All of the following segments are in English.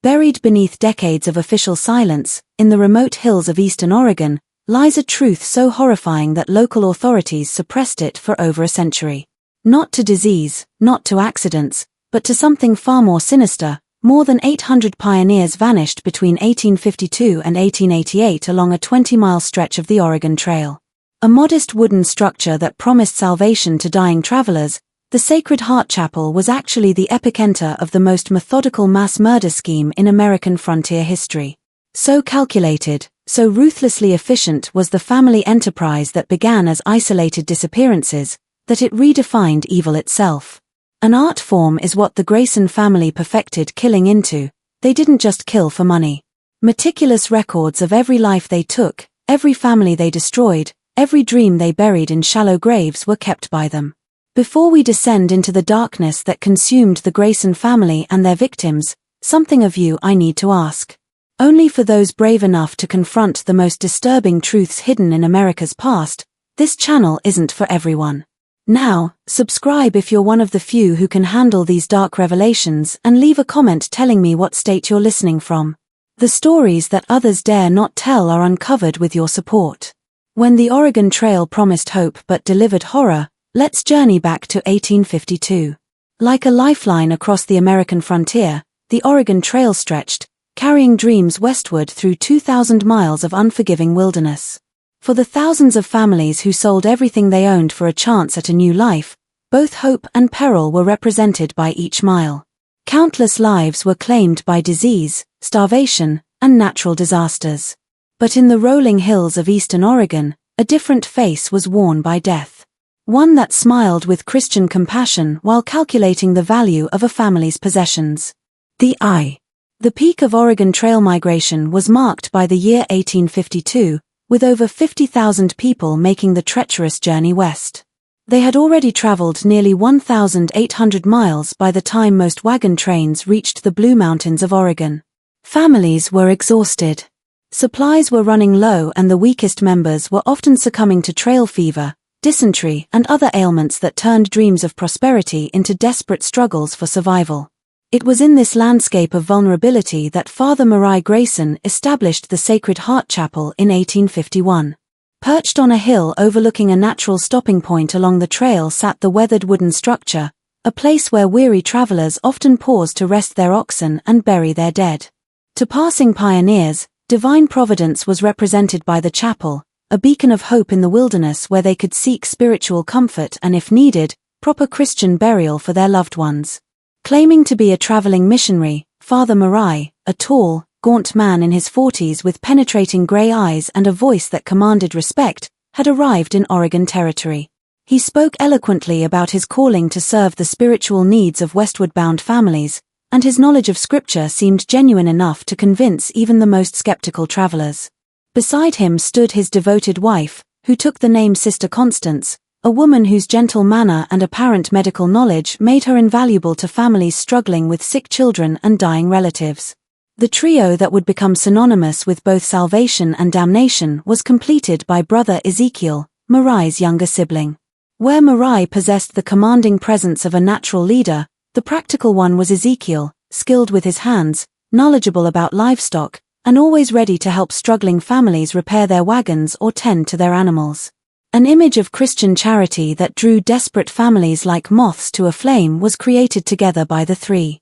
Buried beneath decades of official silence, in the remote hills of eastern Oregon, lies a truth so horrifying that local authorities suppressed it for over a century. Not to disease, not to accidents, but to something far more sinister. More than 800 pioneers vanished between 1852 and 1888 along a 20-mile stretch of the Oregon Trail. A modest wooden structure that promised salvation to dying travelers, the Sacred Heart Chapel was actually the epicenter of the most methodical mass murder scheme in American frontier history. So calculated, so ruthlessly efficient was the family enterprise that began as isolated disappearances, that it redefined evil itself. An art form is what the Grayson family perfected killing into. They didn't just kill for money. Meticulous records of every life they took, every family they destroyed, every dream they buried in shallow graves were kept by them. Before we descend into the darkness that consumed the Grayson family and their victims, something of you I need to ask. Only for those brave enough to confront the most disturbing truths hidden in America's past, this channel isn't for everyone. Now, subscribe if you're one of the few who can handle these dark revelations and leave a comment telling me what state you're listening from. The stories that others dare not tell are uncovered with your support. When the Oregon Trail promised hope but delivered horror, let's journey back to 1852. Like a lifeline across the American frontier, the Oregon Trail stretched, carrying dreams westward through 2,000 miles of unforgiving wilderness. For the thousands of families who sold everything they owned for a chance at a new life, both hope and peril were represented by each mile. Countless lives were claimed by disease, starvation, and natural disasters. But in the rolling hills of eastern Oregon, a different face was worn by death. One that smiled with Christian compassion while calculating the value of a family's possessions. The Eye. The peak of Oregon Trail migration was marked by the year 1852, with over 50,000 people making the treacherous journey west. They had already traveled nearly 1,800 miles by the time most wagon trains reached the Blue Mountains of Oregon. Families were exhausted. Supplies were running low and the weakest members were often succumbing to trail fever, dysentery, and other ailments that turned dreams of prosperity into desperate struggles for survival. It was in this landscape of vulnerability that Father Macabre Grayson established the Sacred Heart Chapel in 1851. Perched on a hill overlooking a natural stopping point along the trail sat the weathered wooden structure, a place where weary travelers often paused to rest their oxen and bury their dead. To passing pioneers, divine providence was represented by the chapel, a beacon of hope in the wilderness where they could seek spiritual comfort and, if needed, proper Christian burial for their loved ones. Claiming to be a traveling missionary, Father Macabre, a tall, gaunt man in his 40s with penetrating gray eyes and a voice that commanded respect, had arrived in Oregon territory. He spoke eloquently about his calling to serve the spiritual needs of westward-bound families, and his knowledge of Scripture seemed genuine enough to convince even the most skeptical travelers. Beside him stood his devoted wife, who took the name Sister Constance, a woman whose gentle manner and apparent medical knowledge made her invaluable to families struggling with sick children and dying relatives. The trio that would become synonymous with both salvation and damnation was completed by Brother Ezekiel, Marai's younger sibling. Where Macabre possessed the commanding presence of a natural leader, the practical one was Ezekiel, skilled with his hands, knowledgeable about livestock, and always ready to help struggling families repair their wagons or tend to their animals. An image of Christian charity that drew desperate families like moths to a flame was created together by the three.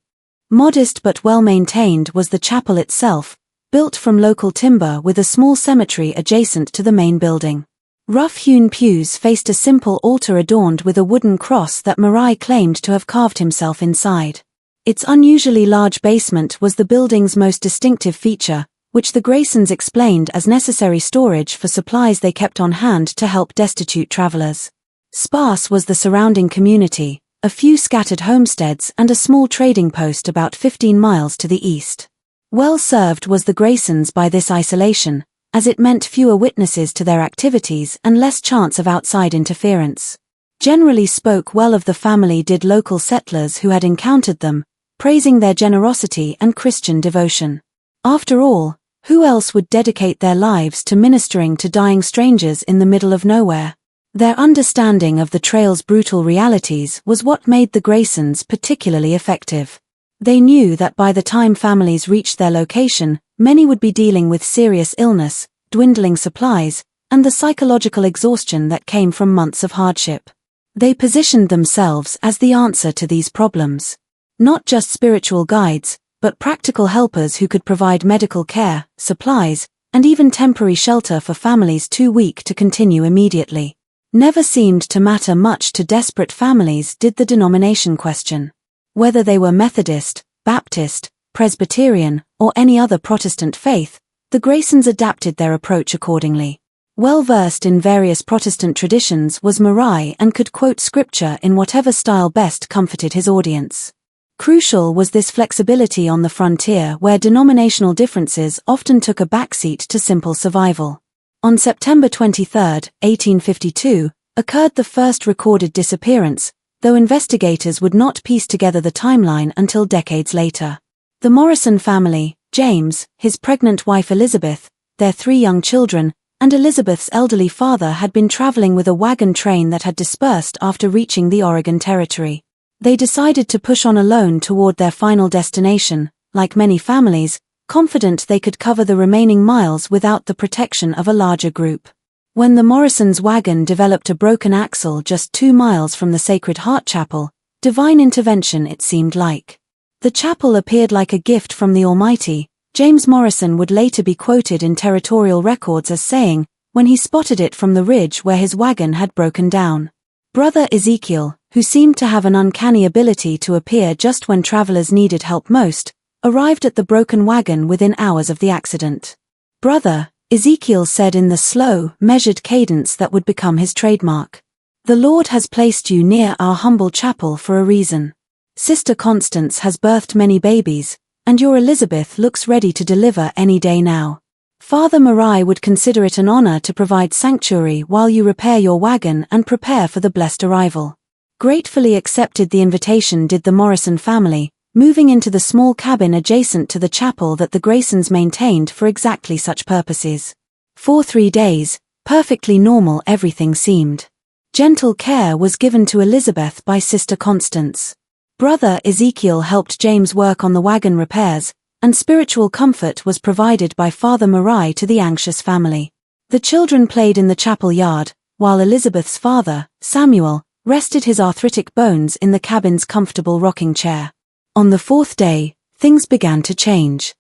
Modest but well-maintained was the chapel itself, built from local timber with a small cemetery adjacent to the main building. Rough-hewn pews faced a simple altar adorned with a wooden cross that Macabre claimed to have carved himself inside. Its unusually large basement was the building's most distinctive feature, which the Graysons explained as necessary storage for supplies they kept on hand to help destitute travelers. Sparse was the surrounding community, a few scattered homesteads and a small trading post about 15 miles to the east. Well served was the Graysons by this isolation, as it meant fewer witnesses to their activities and less chance of outside interference. Generally spoke well of the family did local settlers who had encountered them, praising their generosity and Christian devotion. After all, who else would dedicate their lives to ministering to dying strangers in the middle of nowhere? Their understanding of the trail's brutal realities was what made the Graysons particularly effective. They knew that by the time families reached their location, many would be dealing with serious illness, dwindling supplies, and the psychological exhaustion that came from months of hardship. They positioned themselves as the answer to these problems. Not just spiritual guides, but practical helpers who could provide medical care, supplies, and even temporary shelter for families too weak to continue immediately. Never seemed to matter much to desperate families did the denomination question. Whether they were Methodist, Baptist, Presbyterian, or any other Protestant faith, the Graysons adapted their approach accordingly. Well versed in various Protestant traditions was Macabre and could quote scripture in whatever style best comforted his audience. Crucial was this flexibility on the frontier where denominational differences often took a backseat to simple survival. On September 23, 1852, occurred the first recorded disappearance, though investigators would not piece together the timeline until decades later. The Morrison family, James, his pregnant wife Elizabeth, their 3 young children, and Elizabeth's elderly father had been traveling with a wagon train that had dispersed after reaching the Oregon Territory. They decided to push on alone toward their final destination, like many families, confident they could cover the remaining miles without the protection of a larger group. When the Morrisons' wagon developed a broken axle just 2 miles from the Sacred Heart Chapel, divine intervention it seemed like. The chapel appeared like a gift from the Almighty. James Morrison would later be quoted in territorial records as saying, when he spotted it from the ridge where his wagon had broken down. Brother Ezekiel, who seemed to have an uncanny ability to appear just when travelers needed help most, arrived at the broken wagon within hours of the accident. Brother Ezekiel said in the slow, measured cadence that would become his trademark, "The Lord has placed you near our humble chapel for a reason. Sister Constance has birthed many babies, and your Elizabeth looks ready to deliver any day now. Father Macabre would consider it an honor to provide sanctuary while you repair your wagon and prepare for the blessed arrival." Gratefully accepted the invitation did the Morrison family, moving into the small cabin adjacent to the chapel that the Graysons maintained for exactly such purposes. For 3 days, perfectly normal everything seemed. Gentle care was given to Elizabeth by Sister Constance. Brother Ezekiel helped James work on the wagon repairs, and spiritual comfort was provided by Father Macabre to the anxious family. The children played in the chapel yard, while Elizabeth's father, Samuel, rested his arthritic bones in the cabin's comfortable rocking chair. On the 4th day, things began to change.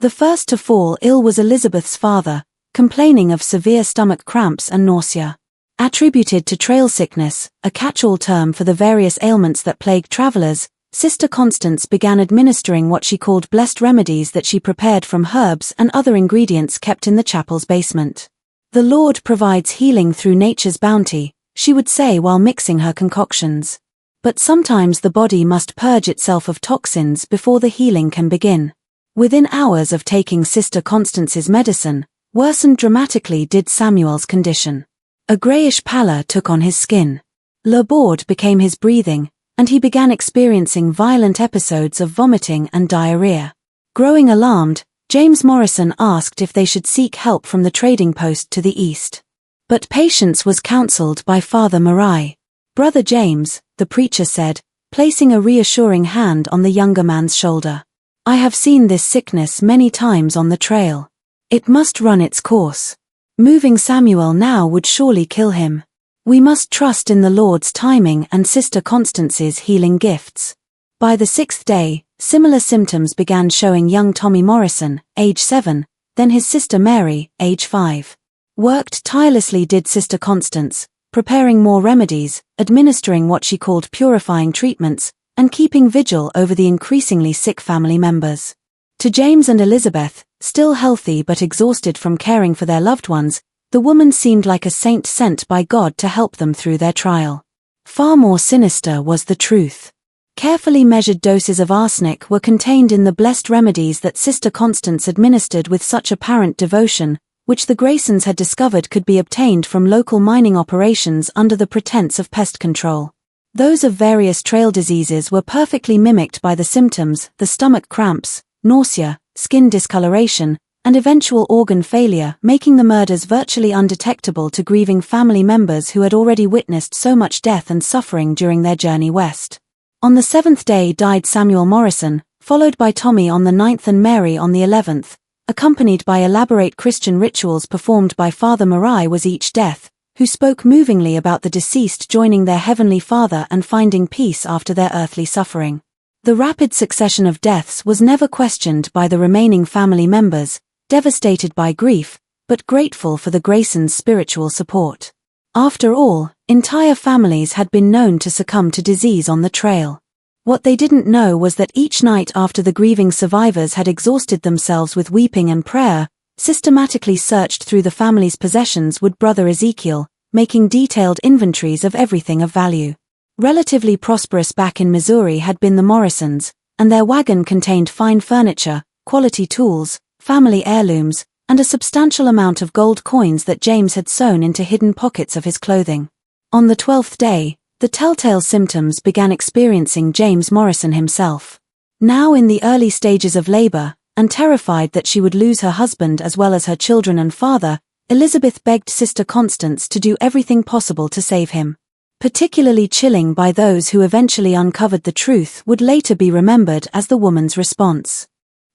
The first to fall ill was Elizabeth's father, complaining of severe stomach cramps and nausea. Attributed to trail sickness, a catch-all term for the various ailments that plagued travelers, Sister Constance began administering what she called blessed remedies that she prepared from herbs and other ingredients kept in the chapel's basement. "The Lord provides healing through nature's bounty," she would say while mixing her concoctions. But sometimes the body must purge itself of toxins before the healing can begin. Within hours of taking Sister Constance's medicine, worsened dramatically did Samuel's condition. A grayish pallor took on his skin. Laborde became his breathing, and he began experiencing violent episodes of vomiting and diarrhea. Growing alarmed, James Morrison asked if they should seek help from the trading post to the east. But patience was counseled by Father Macabre. "Brother James," the preacher said, placing a reassuring hand on the younger man's shoulder, "I have seen this sickness many times on the trail. It must run its course. Moving Samuel now would surely kill him. We must trust in the Lord's timing and Sister Constance's healing gifts." By the 6th day, similar symptoms began showing young Tommy Morrison, age 7, then his sister Mary, age 5. Worked tirelessly did Sister Constance, preparing more remedies, administering what she called purifying treatments, and keeping vigil over the increasingly sick family members. To James and Elizabeth, still healthy but exhausted from caring for their loved ones, the woman seemed like a saint sent by God to help them through their trial. Far more sinister was the truth. Carefully measured doses of arsenic were contained in the blessed remedies that Sister Constance administered with such apparent devotion, which the Graysons had discovered could be obtained from local mining operations under the pretense of pest control. Those of various trail diseases were perfectly mimicked by the symptoms: the stomach cramps, nausea, skin discoloration, and eventual organ failure, making the murders virtually undetectable to grieving family members who had already witnessed so much death and suffering during their journey west. On the 7th day died Samuel Morrison, followed by Tommy on the 9th and Mary on the 11th, accompanied by elaborate Christian rituals performed by Father Murray was each death, who spoke movingly about the deceased joining their Heavenly Father and finding peace after their earthly suffering. The rapid succession of deaths was never questioned by the remaining family members, devastated by grief, but grateful for the Graysons' spiritual support. After all, entire families had been known to succumb to disease on the trail. What they didn't know was that each night after the grieving survivors had exhausted themselves with weeping and prayer, systematically searched through the family's possessions would Brother Ezekiel, making detailed inventories of everything of value. Relatively prosperous back in Missouri had been the Morrisons, and their wagon contained fine furniture, quality tools, family heirlooms, and a substantial amount of gold coins that James had sewn into hidden pockets of his clothing. On the 12th day, the telltale symptoms began experiencing James Morrison himself. Now in the early stages of labor, and terrified that she would lose her husband as well as her children and father, Elizabeth begged Sister Constance to do everything possible to save him. Particularly chilling by those who eventually uncovered the truth would later be remembered as the woman's response.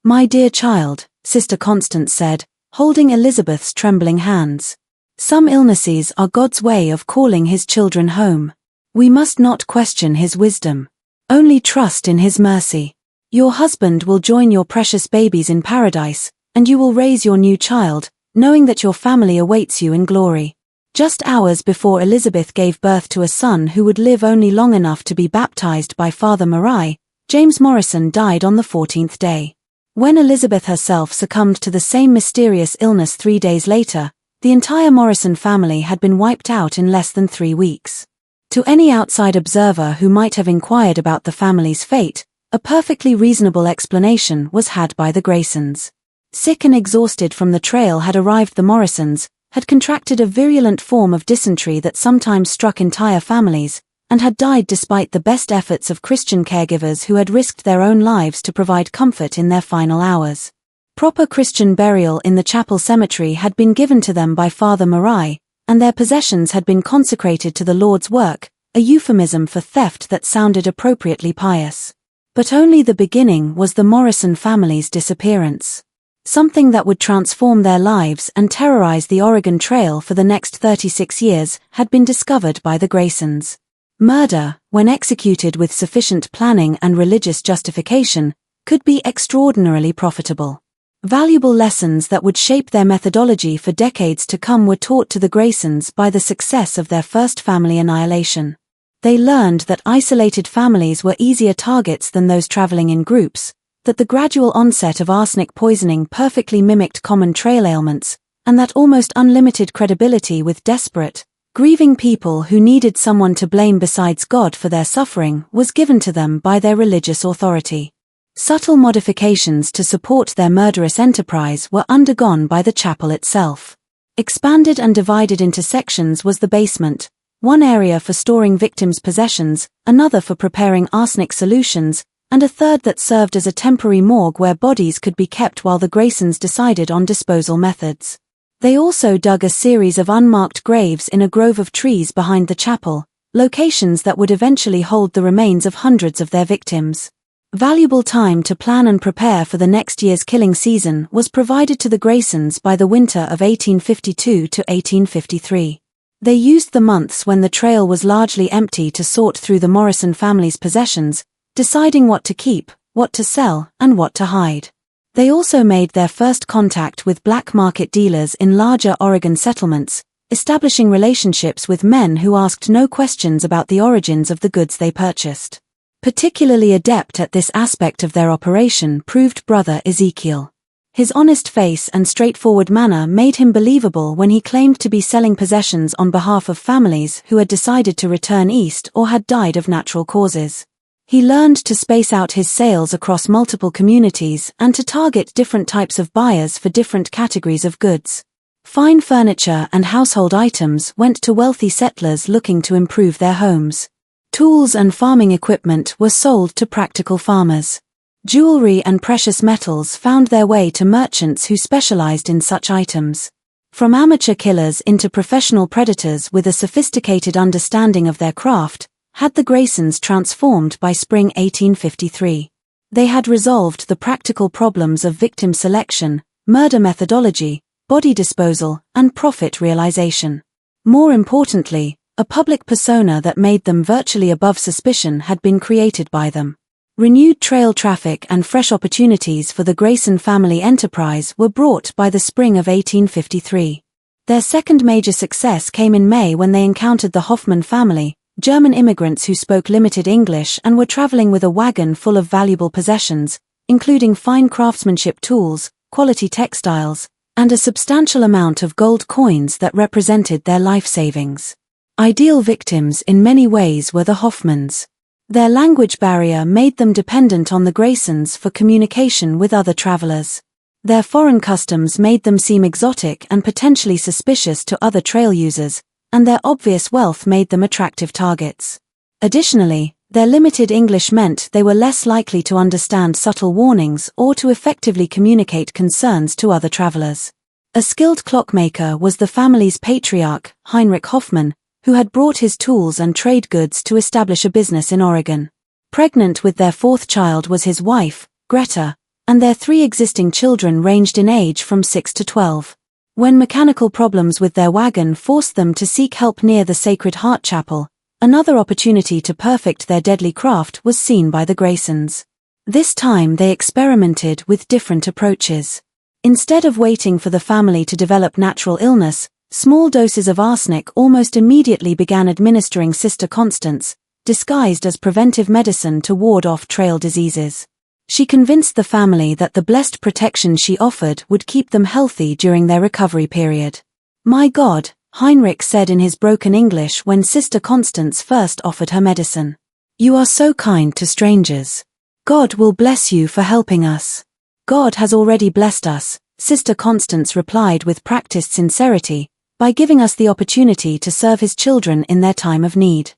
"My dear child," Sister Constance said, holding Elizabeth's trembling hands. "Some illnesses are God's way of calling his children home. We must not question his wisdom. Only trust in his mercy. Your husband will join your precious babies in paradise, and you will raise your new child, knowing that your family awaits you in glory." Just hours before Elizabeth gave birth to a son who would live only long enough to be baptized by Father Murray, James Morrison died on the 14th day. When Elizabeth herself succumbed to the same mysterious illness 3 days later, the entire Morrison family had been wiped out in less than 3 weeks. To any outside observer who might have inquired about the family's fate, a perfectly reasonable explanation was had by the Graysons. Sick and exhausted from the trail had arrived the Morrisons, had contracted a virulent form of dysentery that sometimes struck entire families, and had died despite the best efforts of Christian caregivers who had risked their own lives to provide comfort in their final hours. Proper Christian burial in the chapel cemetery had been given to them by Father Murray, and their possessions had been consecrated to the Lord's work, a euphemism for theft that sounded appropriately pious. But only the beginning was the Morrison family's disappearance. Something that would transform their lives and terrorize the Oregon Trail for the next 36 years had been discovered by the Graysons. Murder, when executed with sufficient planning and religious justification, could be extraordinarily profitable. Valuable lessons that would shape their methodology for decades to come were taught to the Graysons by the success of their first family annihilation. They learned that isolated families were easier targets than those traveling in groups, that the gradual onset of arsenic poisoning perfectly mimicked common trail ailments, and that almost unlimited credibility with desperate, grieving people who needed someone to blame besides God for their suffering was given to them by their religious authority. Subtle modifications to support their murderous enterprise were undergone by the chapel itself. Expanded and divided into sections was the basement, one area for storing victims' possessions, another for preparing arsenic solutions, and a third that served as a temporary morgue where bodies could be kept while the Graysons decided on disposal methods. They also dug a series of unmarked graves in a grove of trees behind the chapel, locations that would eventually hold the remains of hundreds of their victims. Valuable time to plan and prepare for the next year's killing season was provided to the Graysons by the winter of 1852 to 1853. They used the months when the trail was largely empty to sort through the Morrison family's possessions, deciding what to keep, what to sell, and what to hide. They also made their first contact with black market dealers in larger Oregon settlements, establishing relationships with men who asked no questions about the origins of the goods they purchased. Particularly adept at this aspect of their operation proved Brother Ezekiel. His honest face and straightforward manner made him believable when he claimed to be selling possessions on behalf of families who had decided to return east or had died of natural causes. He learned to space out his sales across multiple communities and to target different types of buyers for different categories of goods. Fine furniture and household items went to wealthy settlers looking to improve their homes. Tools and farming equipment were sold to practical farmers. Jewelry and precious metals found their way to merchants who specialized in such items. From amateur killers into professional predators with a sophisticated understanding of their craft, had the Graysons transformed by spring 1853. They had resolved the practical problems of victim selection, murder methodology, body disposal, and profit realization. More importantly, a public persona that made them virtually above suspicion had been created by them. Renewed trail traffic and fresh opportunities for the Grayson family enterprise were brought by the spring of 1853. Their second major success came in May when they encountered the Hoffman family, German immigrants who spoke limited English and were traveling with a wagon full of valuable possessions, including fine craftsmanship tools, quality textiles, and a substantial amount of gold coins that represented their life savings. Ideal victims in many ways were the Hoffmans. Their language barrier made them dependent on the Graysons for communication with other travelers. Their foreign customs made them seem exotic and potentially suspicious to other trail users, and their obvious wealth made them attractive targets. Additionally, their limited English meant they were less likely to understand subtle warnings or to effectively communicate concerns to other travelers. A skilled clockmaker was the family's patriarch, Heinrich Hoffmann, who had brought his tools and trade goods to establish a business in Oregon. Pregnant with their fourth child was his wife, Greta, and their 3 existing children ranged in age from 6 to 12. When mechanical problems with their wagon forced them to seek help near the Sacred Heart Chapel, another opportunity to perfect their deadly craft was seen by the Graysons. This time they experimented with different approaches. Instead of waiting for the family to develop natural illness, small doses of arsenic almost immediately began administering Sister Constance, disguised as preventive medicine to ward off trail diseases. She convinced the family that the blessed protection she offered would keep them healthy during their recovery period. "My God," Heinrich said in his broken English when Sister Constance first offered her medicine. "You are so kind to strangers. God will bless you for helping us." "God has already blessed us," Sister Constance replied with practiced sincerity, "by giving us the opportunity to serve his children in their time of need."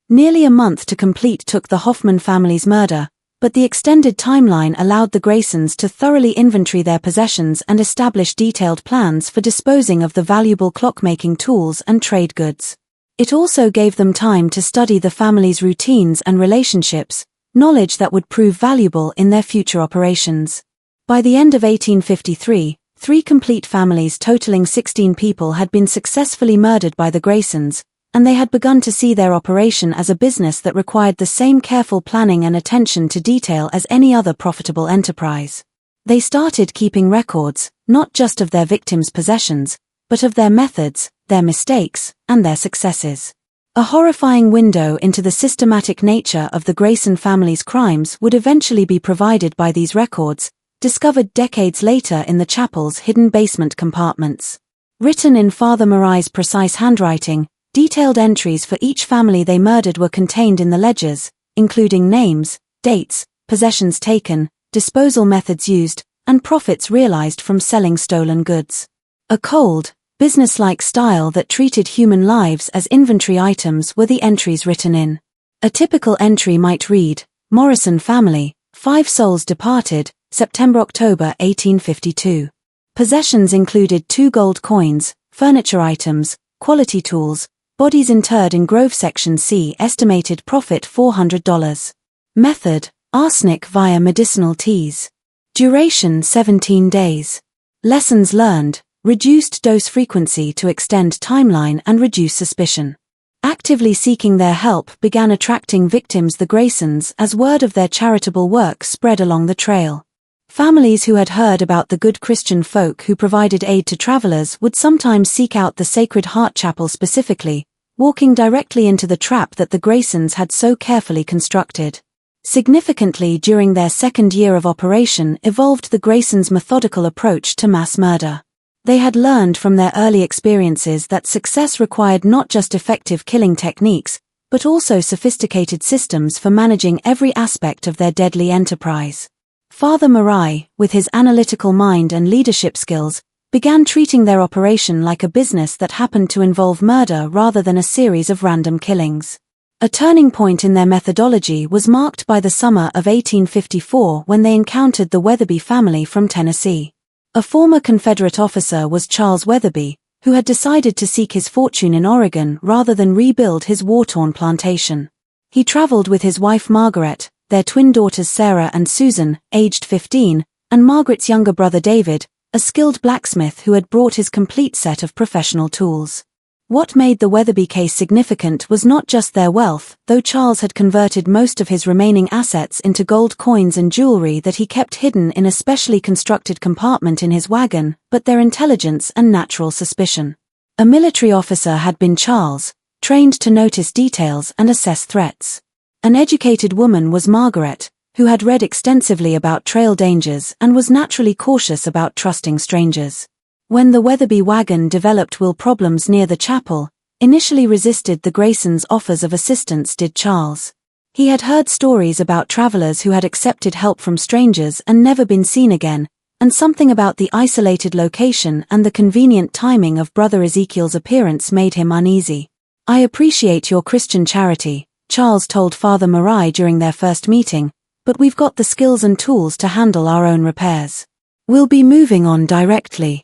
Nearly a month to complete took the Hoffman family's murder, but the extended timeline allowed the Graysons to thoroughly inventory their possessions and establish detailed plans for disposing of the valuable clockmaking tools and trade goods. It also gave them time to study the family's routines and relationships, knowledge that would prove valuable in their future operations. By the end of 1853, 3 complete families totaling 16 people had been successfully murdered by the Graysons, and they had begun to see their operation as a business that required the same careful planning and attention to detail as any other profitable enterprise. They started keeping records, not just of their victims' possessions, but of their methods, their mistakes, and their successes. A horrifying window into the systematic nature of the Grayson family's crimes would eventually be provided by these records, discovered decades later in the chapel's hidden basement compartments. Written in Father Marai's precise handwriting, detailed entries for each family they murdered were contained in the ledgers, including names, dates, possessions taken, disposal methods used, and profits realized from selling stolen goods. A cold, businesslike style that treated human lives as inventory items were the entries written in. A typical entry might read, Morrison family, 5 souls departed, September-October 1852. Possessions included 2 gold coins, furniture items, quality tools, bodies interred in Grove Section C. Estimated profit $400. Method: arsenic via medicinal teas. Duration 17 days. Lessons learned: reduced dose frequency to extend timeline and reduce suspicion. Actively seeking their help began attracting victims the Graysons as word of their charitable work spread along the trail. Families who had heard about the good Christian folk who provided aid to travelers would sometimes seek out the Sacred Heart Chapel specifically, walking directly into the trap that the Graysons had so carefully constructed. Significantly, during their second year of operation evolved the Graysons' methodical approach to mass murder. They had learned from their early experiences that success required not just effective killing techniques, but also sophisticated systems for managing every aspect of their deadly enterprise. Father Marai, with his analytical mind and leadership skills, began treating their operation like a business that happened to involve murder rather than a series of random killings. A turning point in their methodology was marked by the summer of 1854 when they encountered the Weatherby family from Tennessee. A former Confederate officer was Charles Weatherby, who had decided to seek his fortune in Oregon rather than rebuild his war-torn plantation. He traveled with his wife Margaret, their twin daughters Sarah and Susan, aged 15, and Margaret's younger brother David, a skilled blacksmith who had brought his complete set of professional tools. What made the Weatherby case significant was not just their wealth, though Charles had converted most of his remaining assets into gold coins and jewelry that he kept hidden in a specially constructed compartment in his wagon, but their intelligence and natural suspicion. A military officer had been Charles, trained to notice details and assess threats. An educated woman was Margaret, who had read extensively about trail dangers and was naturally cautious about trusting strangers. When the Weatherby wagon developed will problems near the chapel, initially resisted the Graysons' offers of assistance did Charles. He had heard stories about travelers who had accepted help from strangers and never been seen again, and something about the isolated location and the convenient timing of Brother Ezekiel's appearance made him uneasy. "I appreciate your Christian charity," Charles told Father Murray during their first meeting, "but we've got the skills and tools to handle our own repairs. We'll be moving on directly."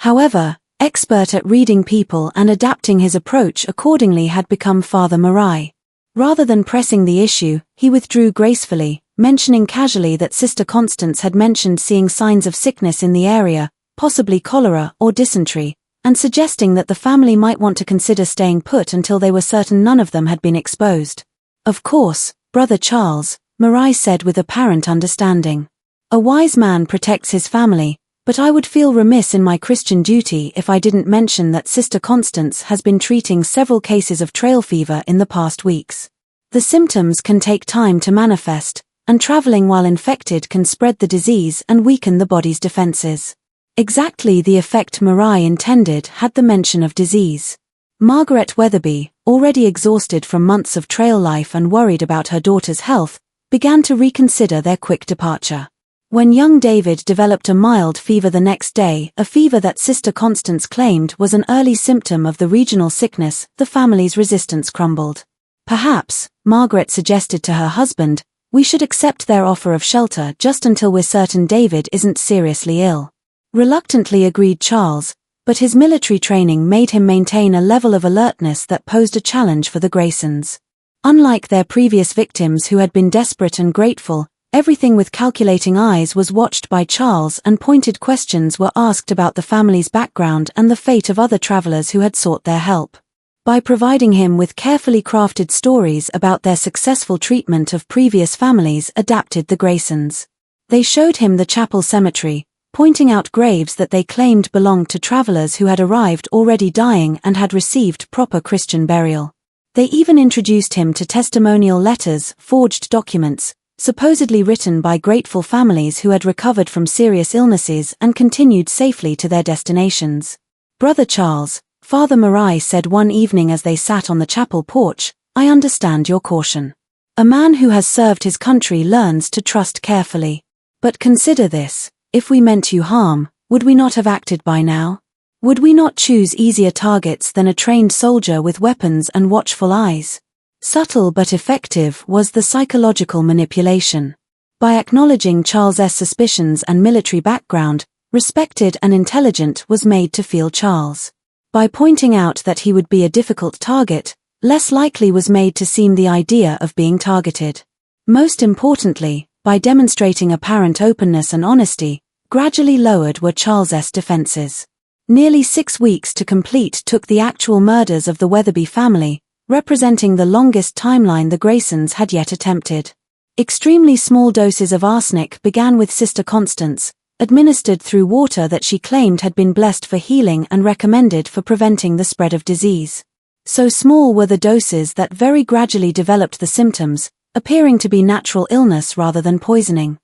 However, expert at reading people and adapting his approach accordingly had become Father Murray. Rather than pressing the issue, he withdrew gracefully, mentioning casually that Sister Constance had mentioned seeing signs of sickness in the area, possibly cholera or dysentery, and suggesting that the family might want to consider staying put until they were certain none of them had been exposed. "Of course, Brother Charles," Murray said with apparent understanding. "A wise man protects his family, but I would feel remiss in my Christian duty if I didn't mention that Sister Constance has been treating several cases of trail fever in the past weeks. The symptoms can take time to manifest, and traveling while infected can spread the disease and weaken the body's defenses." Exactly the effect Murray intended had the mention of disease. Margaret Weatherby, already exhausted from months of trail life and worried about her daughter's health, began to reconsider their quick departure. When young David developed a mild fever the next day, a fever that Sister Constance claimed was an early symptom of the regional sickness, the family's resistance crumbled. "Perhaps," Margaret suggested to her husband, "we should accept their offer of shelter just until we're certain David isn't seriously ill." Reluctantly agreed Charles, but his military training made him maintain a level of alertness that posed a challenge for the Graysons. Unlike their previous victims who had been desperate and grateful, everything with calculating eyes was watched by Charles and pointed questions were asked about the family's background and the fate of other travelers who had sought their help. By providing him with carefully crafted stories about their successful treatment of previous families adapted the Graysons. They showed him the chapel cemetery, pointing out graves that they claimed belonged to travelers who had arrived already dying and had received proper Christian burial. They even introduced him to testimonial letters, forged documents, supposedly written by grateful families who had recovered from serious illnesses and continued safely to their destinations. "Brother Charles," Father Murray said one evening as they sat on the chapel porch, "I understand your caution. A man who has served his country learns to trust carefully. But consider this, if we meant you harm, would we not have acted by now? Would we not choose easier targets than a trained soldier with weapons and watchful eyes?" Subtle but effective was the psychological manipulation. By acknowledging Charles's suspicions and military background, respected and intelligent was made to feel Charles. By pointing out that he would be a difficult target, less likely was made to seem the idea of being targeted. Most importantly, by demonstrating apparent openness and honesty, gradually lowered were Charles's defenses. Nearly 6 weeks to complete took the actual murders of the Weatherby family, representing the longest timeline the Graysons had yet attempted. Extremely small doses of arsenic began with Sister Constance, administered through water that she claimed had been blessed for healing and recommended for preventing the spread of disease. So small were the doses that very gradually developed the symptoms, appearing to be natural illness rather than poisoning.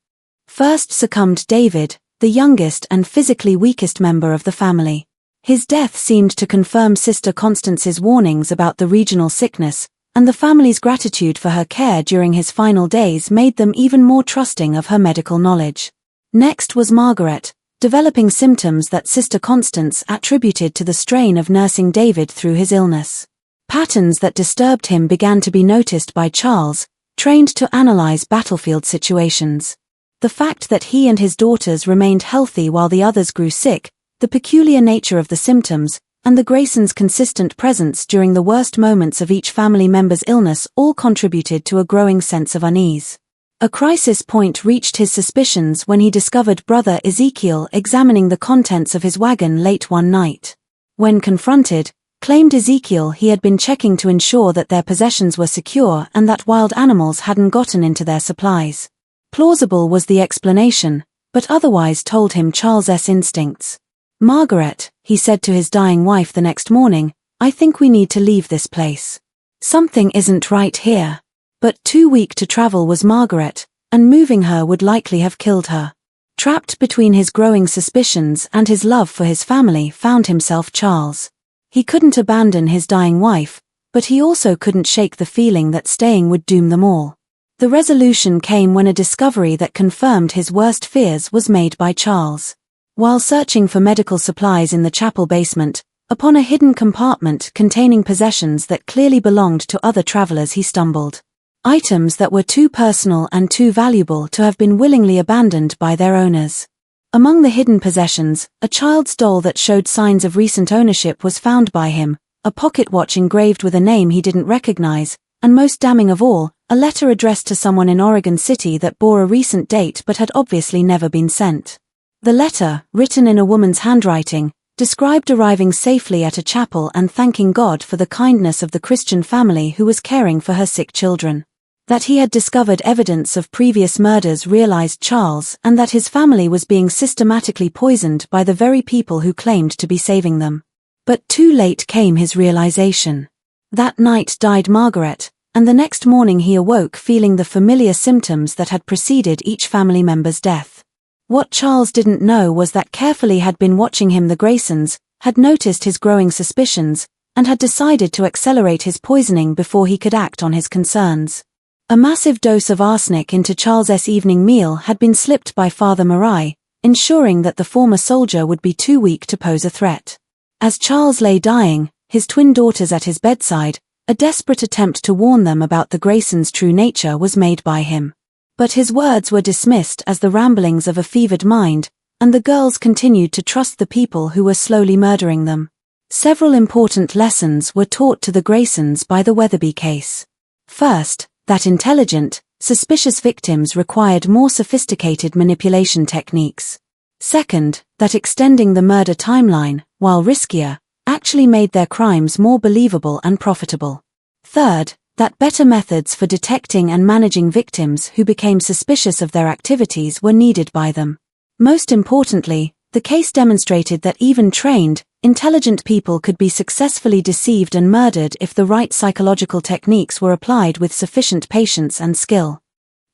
First succumbed David, the youngest and physically weakest member of the family. His death seemed to confirm Sister Constance's warnings about the regional sickness, and the family's gratitude for her care during his final days made them even more trusting of her medical knowledge. Next was Margaret, developing symptoms that Sister Constance attributed to the strain of nursing David through his illness. Patterns that disturbed him began to be noticed by Charles, trained to analyze battlefield situations. The fact that he and his daughters remained healthy while the others grew sick, the peculiar nature of the symptoms, and the Graysons' consistent presence during the worst moments of each family member's illness all contributed to a growing sense of unease. A crisis point reached his suspicions when he discovered Brother Ezekiel examining the contents of his wagon late one night. When confronted, claimed Ezekiel he had been checking to ensure that their possessions were secure and that wild animals hadn't gotten into their supplies. Plausible was the explanation, but otherwise told him Charles's instincts. "Margaret," he said to his dying wife the next morning, "I think we need to leave this place. Something isn't right here." But too weak to travel was Margaret, and moving her would likely have killed her. Trapped between his growing suspicions and his love for his family found himself Charles. He couldn't abandon his dying wife, but he also couldn't shake the feeling that staying would doom them all. The resolution came when a discovery that confirmed his worst fears was made by Charles. While searching for medical supplies in the chapel basement, upon a hidden compartment containing possessions that clearly belonged to other travelers, he stumbled. Items that were too personal and too valuable to have been willingly abandoned by their owners. Among the hidden possessions, a child's doll that showed signs of recent ownership was found by him, a pocket watch engraved with a name he didn't recognize, and most damning of all, a letter addressed to someone in Oregon City that bore a recent date but had obviously never been sent. The letter, written in a woman's handwriting, described arriving safely at a chapel and thanking God for the kindness of the Christian family who was caring for her sick children. That he had discovered evidence of previous murders realized Charles, and that his family was being systematically poisoned by the very people who claimed to be saving them. But too late came his realization. That night died Margaret, and the next morning he awoke feeling the familiar symptoms that had preceded each family member's death. What Charles didn't know was that carefully had been watching him the Graysons, had noticed his growing suspicions, and had decided to accelerate his poisoning before he could act on his concerns. A massive dose of arsenic into Charles's evening meal had been slipped by Father Marai, ensuring that the former soldier would be too weak to pose a threat. As Charles lay dying, his twin daughters at his bedside, a desperate attempt to warn them about the Graysons' true nature was made by him. But his words were dismissed as the ramblings of a fevered mind, and the girls continued to trust the people who were slowly murdering them. Several important lessons were taught to the Graysons by the Weatherby case. First, that intelligent, suspicious victims required more sophisticated manipulation techniques. Second, that extending the murder timeline, while riskier, actually made their crimes more believable and profitable. Third, that better methods for detecting and managing victims who became suspicious of their activities were needed by them. Most importantly, the case demonstrated that even trained, intelligent people could be successfully deceived and murdered if the right psychological techniques were applied with sufficient patience and skill.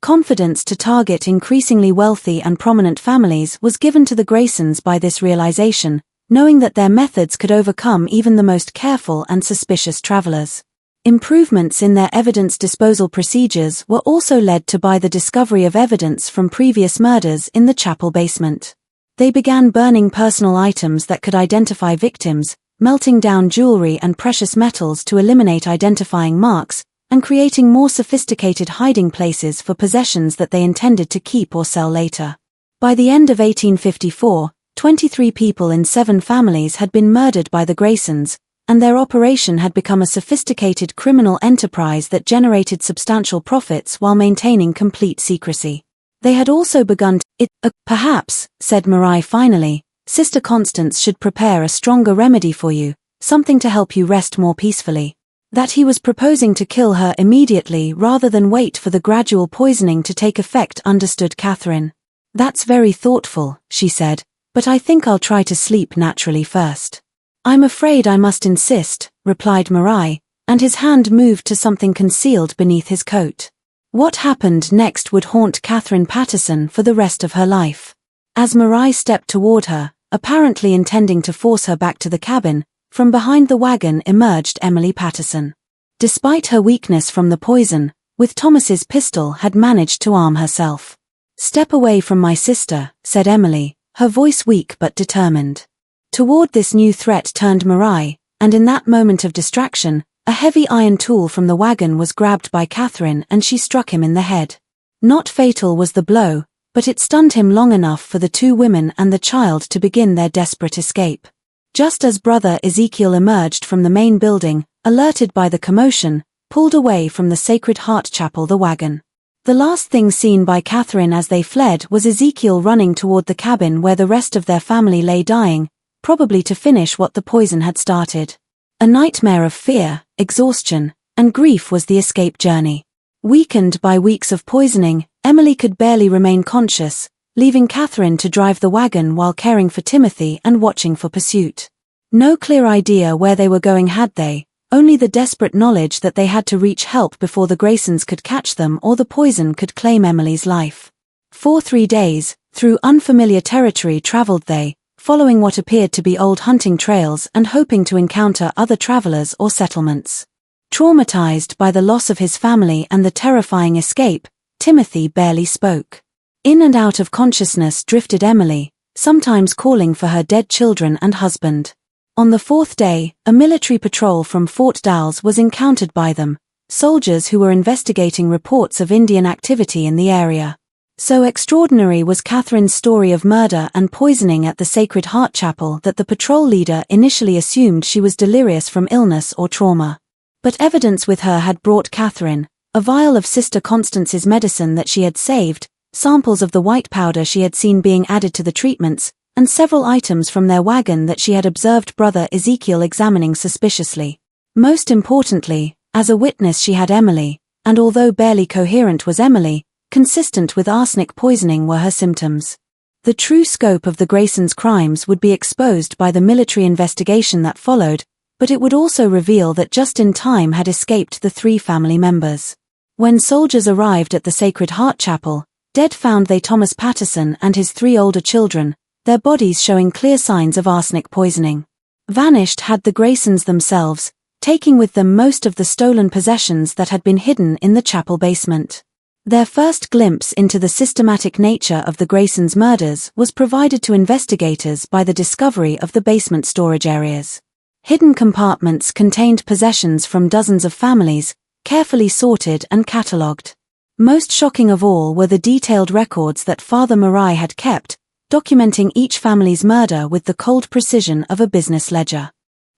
Confidence to target increasingly wealthy and prominent families was given to the Graysons by this realization, knowing that their methods could overcome even the most careful and suspicious travelers. Improvements in their evidence disposal procedures were also led to by the discovery of evidence from previous murders in the chapel basement. They began burning personal items that could identify victims, melting down jewelry and precious metals to eliminate identifying marks, and creating more sophisticated hiding places for possessions that they intended to keep or sell later. By the end of 1854, 23 people in 7 families had been murdered by the Graysons, and their operation had become a sophisticated criminal enterprise that generated substantial profits while maintaining complete secrecy. They had also begun perhaps, said Marai finally, Sister Constance should prepare a stronger remedy for you, something to help you rest more peacefully. That he was proposing to kill her immediately rather than wait for the gradual poisoning to take effect, understood Catherine. That's very thoughtful, she said, but I think I'll try to sleep naturally first. I'm afraid I must insist, replied Marai, and his hand moved to something concealed beneath his coat. What happened next would haunt Catherine Patterson for the rest of her life. As Marai stepped toward her, apparently intending to force her back to the cabin, from behind the wagon emerged Emily Patterson. Despite her weakness from the poison, with Thomas's pistol had managed to arm herself. Step away from my sister, said Emily, her voice weak but determined. Toward this new threat turned Marai, and in that moment of distraction, a heavy iron tool from the wagon was grabbed by Catherine and she struck him in the head. Not fatal was the blow, but it stunned him long enough for the 2 women and the child to begin their desperate escape. Just as Brother Ezekiel emerged from the main building, alerted by the commotion, pulled away from the Sacred Heart Chapel the wagon. The last thing seen by Catherine as they fled was Ezekiel running toward the cabin where the rest of their family lay dying, probably to finish what the poison had started. A nightmare of fear, exhaustion, and grief was the escape journey. Weakened by weeks of poisoning, Emily could barely remain conscious, leaving Catherine to drive the wagon while caring for Timothy and watching for pursuit. No clear idea where they were going had they, only the desperate knowledge that they had to reach help before the Graysons could catch them or the poison could claim Emily's life. For 3 days, through unfamiliar territory traveled they, following what appeared to be old hunting trails and hoping to encounter other travelers or settlements. Traumatized by the loss of his family and the terrifying escape, Timothy barely spoke. In and out of consciousness drifted Emily, sometimes calling for her dead children and husband. On the 4th day, a military patrol from Fort Dalles was encountered by them, soldiers who were investigating reports of Indian activity in the area. So extraordinary was Catherine's story of murder and poisoning at the Sacred Heart Chapel that the patrol leader initially assumed she was delirious from illness or trauma. But evidence with her had brought Catherine, a vial of Sister Constance's medicine that she had saved, samples of the white powder she had seen being added to the treatments, and several items from their wagon that she had observed Brother Ezekiel examining suspiciously. Most importantly, as a witness she had Emily, and although barely coherent was Emily, consistent with arsenic poisoning were her symptoms. The true scope of the Graysons' crimes would be exposed by the military investigation that followed, but it would also reveal that just in time had escaped the 3 family members. When soldiers arrived at the Sacred Heart Chapel, dead found they Thomas Patterson and his 3 older children, their bodies showing clear signs of arsenic poisoning. Vanished had the Graysons themselves, taking with them most of the stolen possessions that had been hidden in the chapel basement. Their first glimpse into the systematic nature of the Graysons' murders was provided to investigators by the discovery of the basement storage areas. Hidden compartments contained possessions from dozens of families, carefully sorted and catalogued. Most shocking of all were the detailed records that Father Murray had kept, documenting each family's murder with the cold precision of a business ledger.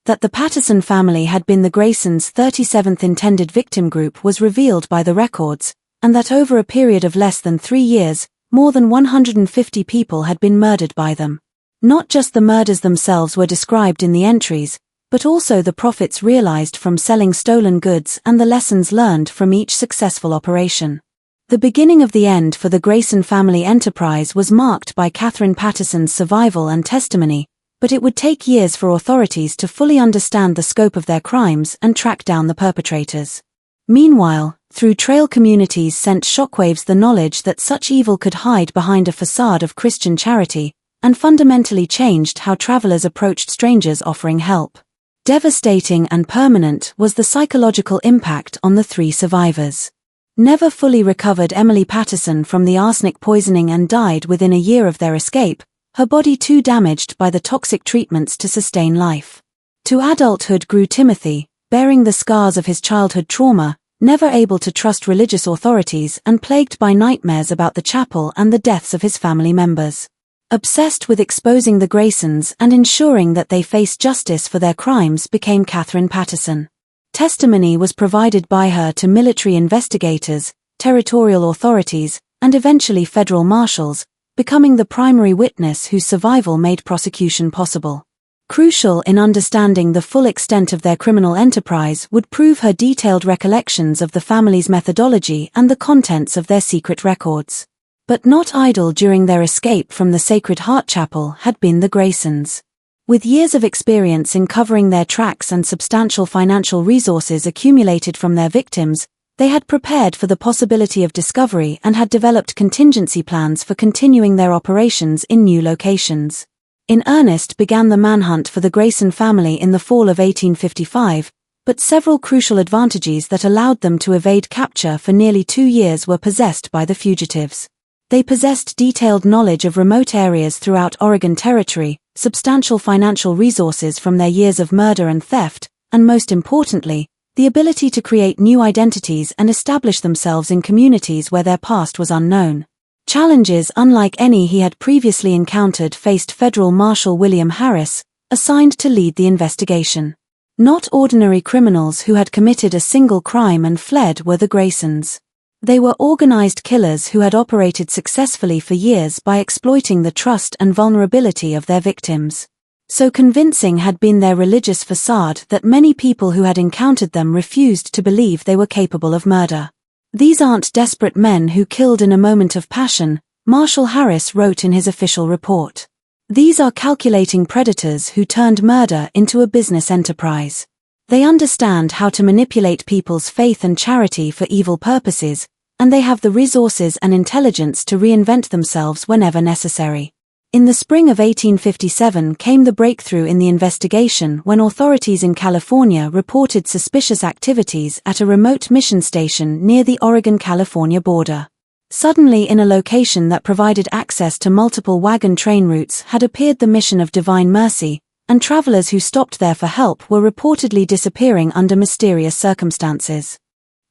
That the Patterson family had been the Graysons' 37th intended victim group was revealed by the records, and that over a period of less than 3 years, more than 150 people had been murdered by them. Not just the murders themselves were described in the entries, but also the profits realized from selling stolen goods and the lessons learned from each successful operation. The beginning of the end for the Grayson family enterprise was marked by Catherine Patterson's survival and testimony, but it would take years for authorities to fully understand the scope of their crimes and track down the perpetrators. Meanwhile, through trail communities sent shockwaves the knowledge that such evil could hide behind a facade of Christian charity, and fundamentally changed how travelers approached strangers offering help. Devastating and permanent was the psychological impact on the 3 survivors. Never fully recovered Emily Patterson from the arsenic poisoning and died within a year of their escape, her body too damaged by the toxic treatments to sustain life. To adulthood grew Timothy, bearing the scars of his childhood trauma, never able to trust religious authorities and plagued by nightmares about the chapel and the deaths of his family members. Obsessed with exposing the Graysons and ensuring that they faced justice for their crimes became Catherine Patterson. Testimony was provided by her to military investigators, territorial authorities, and eventually federal marshals, becoming the primary witness whose survival made prosecution possible. Crucial in understanding the full extent of their criminal enterprise would prove her detailed recollections of the family's methodology and the contents of their secret records. But not idle during their escape from the Sacred Heart Chapel had been the Graysons. With years of experience in covering their tracks and substantial financial resources accumulated from their victims, they had prepared for the possibility of discovery and had developed contingency plans for continuing their operations in new locations. In earnest began the manhunt for the Grayson family in the fall of 1855, but several crucial advantages that allowed them to evade capture for nearly 2 years were possessed by the fugitives. They possessed detailed knowledge of remote areas throughout Oregon Territory, substantial financial resources from their years of murder and theft, and most importantly, the ability to create new identities and establish themselves in communities where their past was unknown. Challenges unlike any he had previously encountered faced Federal Marshal William Harris, assigned to lead the investigation. Not ordinary criminals who had committed a single crime and fled were the Graysons. They were organized killers who had operated successfully for years by exploiting the trust and vulnerability of their victims. So convincing had been their religious facade that many people who had encountered them refused to believe they were capable of murder. "These aren't desperate men who killed in a moment of passion," Marshall Harris wrote in his official report. "These are calculating predators who turned murder into a business enterprise. They understand how to manipulate people's faith and charity for evil purposes, and they have the resources and intelligence to reinvent themselves whenever necessary." In the spring of 1857 came the breakthrough in the investigation when authorities in California reported suspicious activities at a remote mission station near the Oregon-California border. Suddenly, in a location that provided access to multiple wagon train routes, had appeared the mission of Divine Mercy, and travelers who stopped there for help were reportedly disappearing under mysterious circumstances.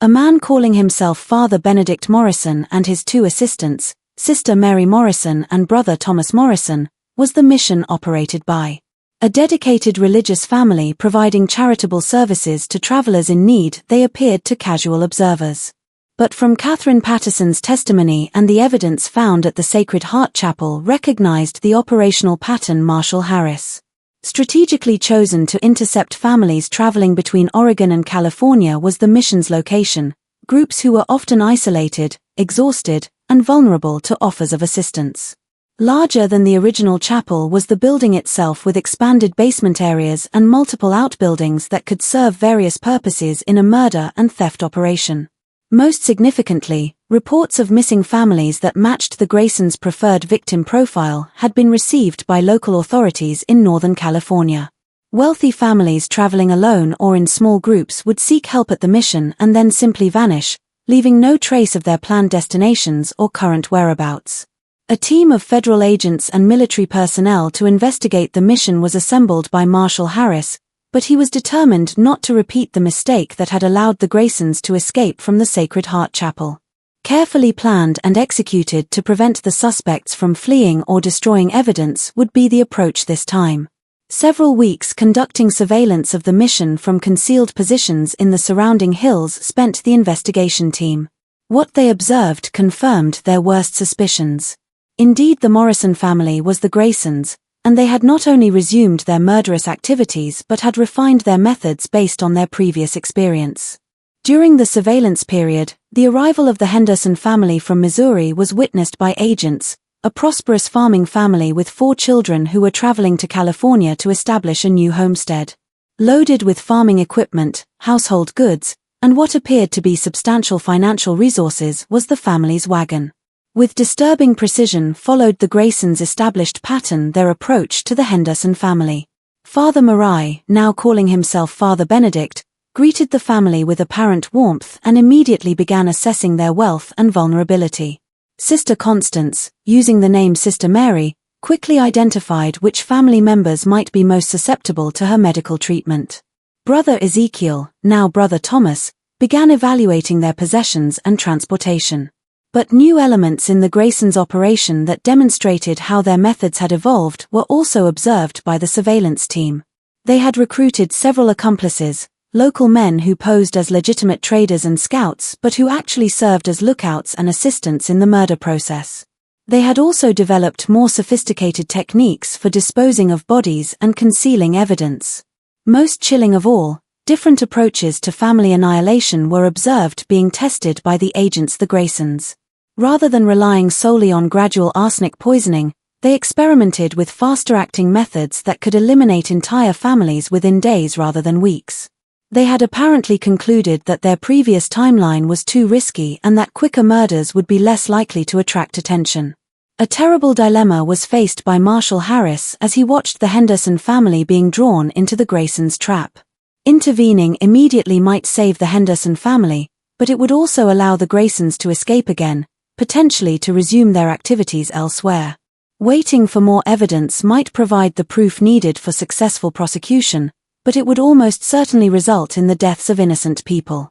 A man calling himself Father Benedict Morrison and his two assistants, Sister Mary Morrison and Brother Thomas Morrison, was the mission operated by. A dedicated religious family providing charitable services to travelers in need, they appeared to casual observers. But from Catherine Patterson's testimony and the evidence found at the Sacred Heart Chapel recognized the operational pattern. Marshall Harris, strategically chosen to intercept families traveling between Oregon and California, was the mission's location, groups who were often isolated, exhausted, and vulnerable to offers of assistance. Larger than the original chapel was the building itself, with expanded basement areas and multiple outbuildings that could serve various purposes in a murder and theft operation. Most significantly, reports of missing families that matched the Graysons' preferred victim profile had been received by local authorities in Northern California. Wealthy families traveling alone or in small groups would seek help at the mission and then simply vanish, leaving no trace of their planned destinations or current whereabouts. A team of federal agents and military personnel to investigate the mission was assembled by Marshall Harris, but he was determined not to repeat the mistake that had allowed the Graysons to escape from the Sacred Heart Chapel. Carefully planned and executed to prevent the suspects from fleeing or destroying evidence would be the approach this time. Several weeks conducting surveillance of the mission from concealed positions in the surrounding hills spent the investigation team. What they observed confirmed their worst suspicions. Indeed, the Morrison family was the Graysons, and they had not only resumed their murderous activities but had refined their methods based on their previous experience. During the surveillance period, the arrival of the Henderson family from Missouri was witnessed by agents, a prosperous farming family with 4 children who were traveling to California to establish a new homestead. Loaded with farming equipment, household goods, and what appeared to be substantial financial resources was the family's wagon. With disturbing precision followed the Graysons' established pattern their approach to the Henderson family. Father Murray, now calling himself Father Benedict, greeted the family with apparent warmth and immediately began assessing their wealth and vulnerability. Sister Constance, using the name Sister Mary, quickly identified which family members might be most susceptible to her medical treatment. Brother Ezekiel, now Brother Thomas, began evaluating their possessions and transportation. But new elements in the Graysons' operation that demonstrated how their methods had evolved were also observed by the surveillance team. They had recruited several accomplices, local men who posed as legitimate traders and scouts but who actually served as lookouts and assistants in the murder process. They had also developed more sophisticated techniques for disposing of bodies and concealing evidence. Most chilling of all, different approaches to family annihilation were observed being tested by the agents the Graysons. Rather than relying solely on gradual arsenic poisoning, they experimented with faster-acting methods that could eliminate entire families within days rather than weeks. They had apparently concluded that their previous timeline was too risky and that quicker murders would be less likely to attract attention. A terrible dilemma was faced by Marshall Harris as he watched the Henderson family being drawn into the Graysons' trap. Intervening immediately might save the Henderson family, but it would also allow the Graysons to escape again, potentially to resume their activities elsewhere. Waiting for more evidence might provide the proof needed for successful prosecution, but it would almost certainly result in the deaths of innocent people.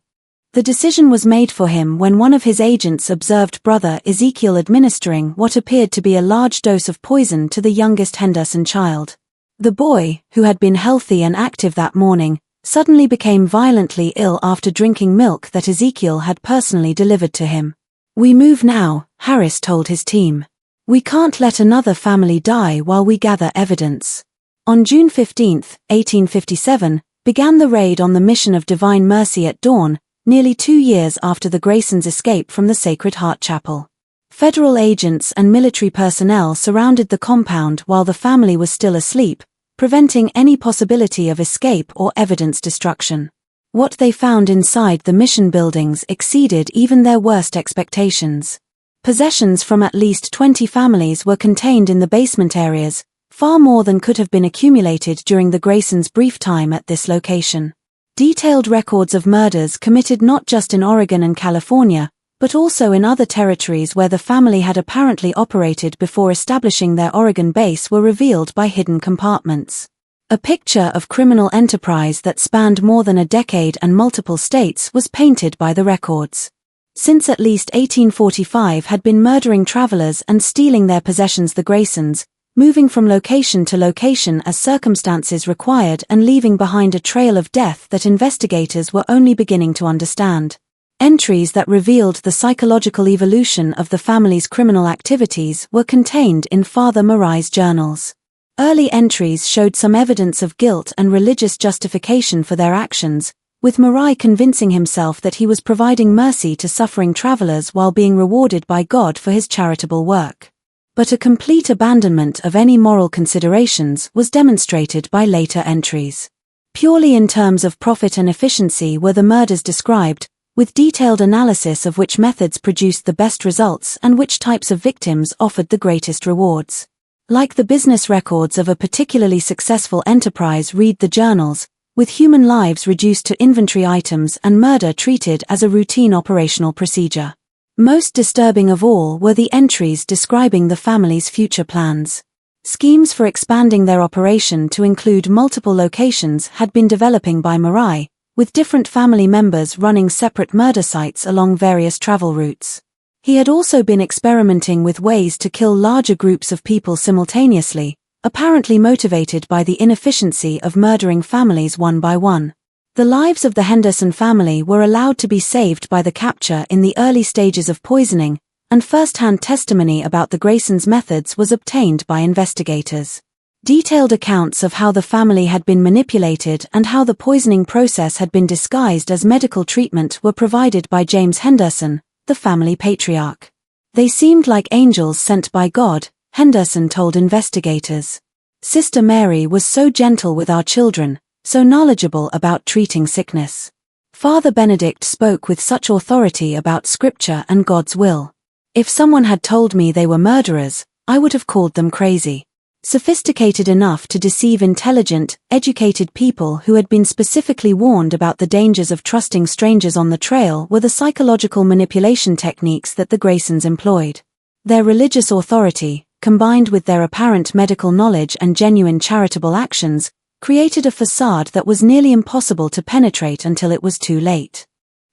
The decision was made for him when one of his agents observed Brother Ezekiel administering what appeared to be a large dose of poison to the youngest Henderson child. The boy, who had been healthy and active that morning, suddenly became violently ill after drinking milk that Ezekiel had personally delivered to him. "We move now," Harris told his team. "We can't let another family die while we gather evidence." On June 15, 1857, began the raid on the Mission of Divine Mercy at dawn, nearly 2 years after the Graysons' escape from the Sacred Heart Chapel. Federal agents and military personnel surrounded the compound while the family was still asleep, preventing any possibility of escape or evidence destruction. What they found inside the mission buildings exceeded even their worst expectations. Possessions from at least 20 families were contained in the basement areas, far more than could have been accumulated during the Graysons' brief time at this location. Detailed records of murders committed not just in Oregon and California, but also in other territories where the family had apparently operated before establishing their Oregon base were revealed by hidden compartments. A picture of criminal enterprise that spanned more than a decade and multiple states was painted by the records. Since at least 1845 had been murdering travelers and stealing their possessions, the Graysons, moving from location to location as circumstances required and leaving behind a trail of death that investigators were only beginning to understand. Entries that revealed the psychological evolution of the family's criminal activities were contained in Father Marai's journals. Early entries showed some evidence of guilt and religious justification for their actions, with Marai convincing himself that he was providing mercy to suffering travelers while being rewarded by God for his charitable work. But a complete abandonment of any moral considerations was demonstrated by later entries. Purely in terms of profit and efficiency were the murders described, with detailed analysis of which methods produced the best results and which types of victims offered the greatest rewards. Like the business records of a particularly successful enterprise, read the journals, with human lives reduced to inventory items and murder treated as a routine operational procedure. Most disturbing of all were the entries describing the family's future plans. Schemes for expanding their operation to include multiple locations had been developing by Marai, with different family members running separate murder sites along various travel routes. He had also been experimenting with ways to kill larger groups of people simultaneously, apparently motivated by the inefficiency of murdering families one by one. The lives of the Henderson family were allowed to be saved by the capture in the early stages of poisoning, and first-hand testimony about the Graysons' methods was obtained by investigators. Detailed accounts of how the family had been manipulated and how the poisoning process had been disguised as medical treatment were provided by James Henderson, the family patriarch. "They seemed like angels sent by God," Henderson told investigators. "Sister Mary was so gentle with our children, so knowledgeable about treating sickness. Father Benedict spoke with such authority about Scripture and God's will. If someone had told me they were murderers, I would have called them crazy." Sophisticated enough to deceive intelligent, educated people who had been specifically warned about the dangers of trusting strangers on the trail were the psychological manipulation techniques that the Graysons employed. Their religious authority, combined with their apparent medical knowledge and genuine charitable actions, created a facade that was nearly impossible to penetrate until it was too late.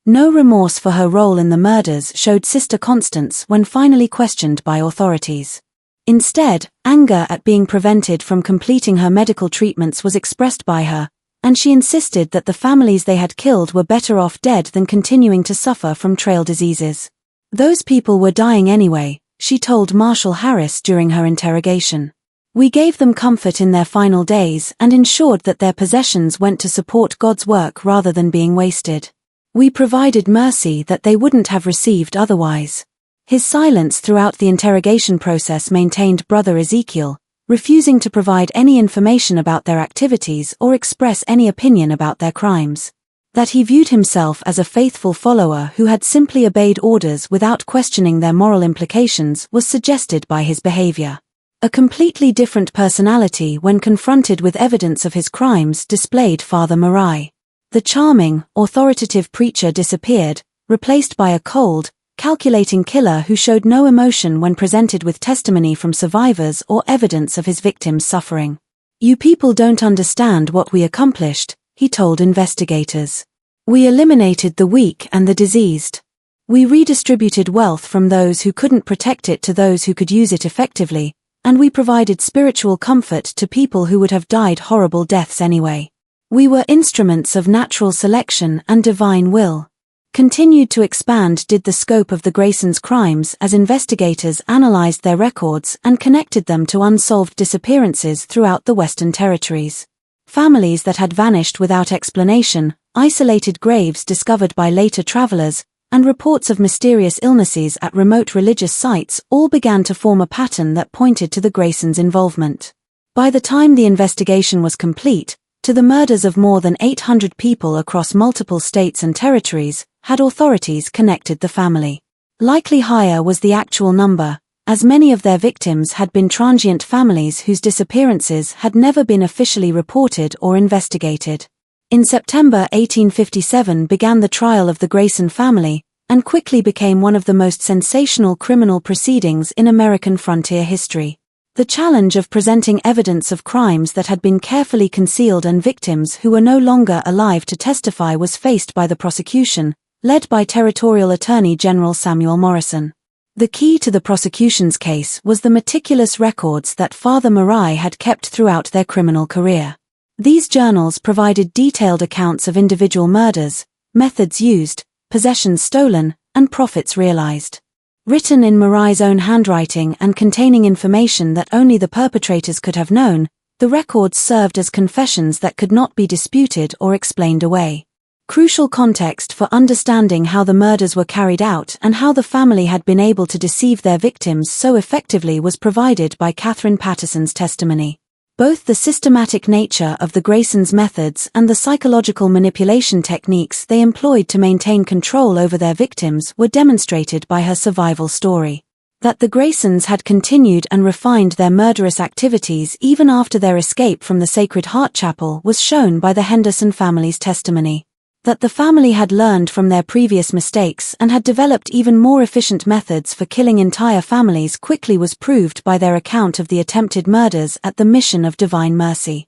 No remorse for her role in the murders showed Sister Constance when finally questioned by authorities. Instead, anger at being prevented from completing her medical treatments was expressed by her, and she insisted that the families they had killed were better off dead than continuing to suffer from trail diseases. "Those people were dying anyway," she told Marshal Harris during her interrogation. "We gave them comfort in their final days and ensured that their possessions went to support God's work rather than being wasted. We provided mercy that they wouldn't have received otherwise." His silence throughout the interrogation process maintained Brother Ezekiel, refusing to provide any information about their activities or express any opinion about their crimes. That he viewed himself as a faithful follower who had simply obeyed orders without questioning their moral implications was suggested by his behavior. A completely different personality when confronted with evidence of his crimes displayed Father Marai. The charming, authoritative preacher disappeared, replaced by a cold, calculating killer who showed no emotion when presented with testimony from survivors or evidence of his victims' suffering. "You people don't understand what we accomplished," he told investigators. "We eliminated the weak and the diseased. We redistributed wealth from those who couldn't protect it to those who could use it effectively, and we provided spiritual comfort to people who would have died horrible deaths anyway. "We were instruments of natural selection and divine will." Continued to expand did the scope of the Graysons' crimes as investigators analyzed their records and connected them to unsolved disappearances throughout the Western Territories. Families that had vanished without explanation, isolated graves discovered by later travelers, and reports of mysterious illnesses at remote religious sites all began to form a pattern that pointed to the Graysons' involvement. By the time the investigation was complete, to the murders of more than 800 people across multiple states and territories, had authorities connected the family. Likely higher was the actual number, as many of their victims had been transient families whose disappearances had never been officially reported or investigated. In September 1857 began the trial of the Grayson family, and quickly became one of the most sensational criminal proceedings in American frontier history. The challenge of presenting evidence of crimes that had been carefully concealed and victims who were no longer alive to testify was faced by the prosecution, led by Territorial Attorney General Samuel Morrison. The key to the prosecution's case was the meticulous records that Father Murray had kept throughout their criminal career. These journals provided detailed accounts of individual murders, methods used, possessions stolen, and profits realized. Written in Murray's own handwriting and containing information that only the perpetrators could have known, the records served as confessions that could not be disputed or explained away. Crucial context for understanding how the murders were carried out and how the family had been able to deceive their victims so effectively was provided by Catherine Patterson's testimony. Both the systematic nature of the Graysons' methods and the psychological manipulation techniques they employed to maintain control over their victims were demonstrated by her survival story. That the Graysons had continued and refined their murderous activities even after their escape from the Sacred Heart Chapel was shown by the Henderson family's testimony. That the family had learned from their previous mistakes and had developed even more efficient methods for killing entire families quickly was proved by their account of the attempted murders at the Mission of Divine Mercy.